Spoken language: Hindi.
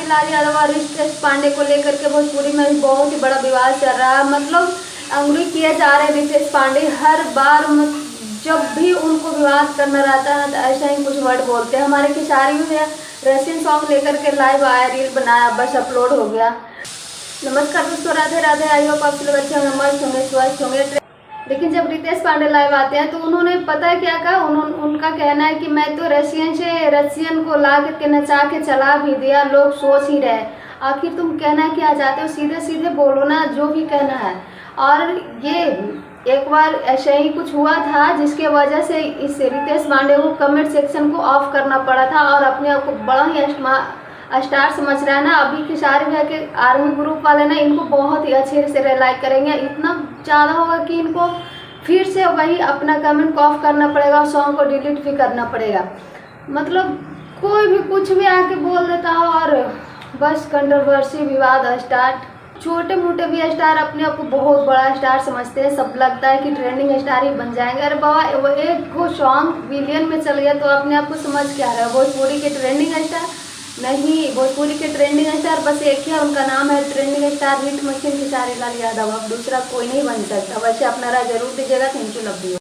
लाल यादव और रितेश पांडे को लेकर के भोजपुरी में बहुत ही बड़ा विवाद चल रहा है। मतलब अंगुली किए जा रहे हैं रितेश पांडे हर बार, जब भी उनको विवाद करना रहता है तो ऐसा ही कुछ वर्ड बोलते हैं। हमारे खेसारी में रशियन सॉन्ग लेकर के लाइव आया, रील बनाया, बस अपलोड हो गया। नमस्कार दोस्तों, राधे राधे। आई होप आप लोग अच्छे होंगे, मस्त होंगे, स्वस्थ होंगे। लेकिन जब रितेश पांडे लाइव आते हैं तो उन्होंने पता है क्या कहा, उनका कहना है कि मैं तो रशियन को ला के नचा के चला भी दिया, लोग सोच ही रहे। आखिर तुम कहना क्या चाहते हो, सीधे सीधे बोलो ना जो भी कहना है। और ये एक बार ऐसा ही कुछ हुआ था जिसके वजह से इस रितेश पांडे को कमेंट सेक्शन को ऑफ करना पड़ा था और अपने आप को बड़ा ही स्टार समझ रहा है ना। अभी खेसारी भैया के आर्मी ग्रुप वाले ना इनको बहुत ही अच्छे से लाइक करेंगे, इतना ज़्यादा होगा कि इनको फिर से वही अपना कमेंट को ऑफ करना पड़ेगा और सॉन्ग को डिलीट भी करना पड़ेगा। मतलब कोई भी कुछ भी आके बोल देता है और बस कंट्रोवर्सी, विवाद स्टार्ट। छोटे मोटे भी स्टार अपने आप को बहुत बड़ा स्टार समझते हैं, सब लगता है कि ट्रेंडिंग स्टार ही बन जाएंगे। अरे बाबा, एक को सॉन्ग बिलियन में चल गया तो अपने आप को समझ क्या रहा है भोजपुरी के ट्रेंडिंग स्टार? नहीं, भोजपुरी के ट्रेंडिंग स्टार बस एक ही है, उनका नाम है trending star hit machine Khesari Lal Yadav. अब दूसरा कोई नहीं बन सकता। वैसे अपना राय जरूर दीजिएगा। Thank you, love you.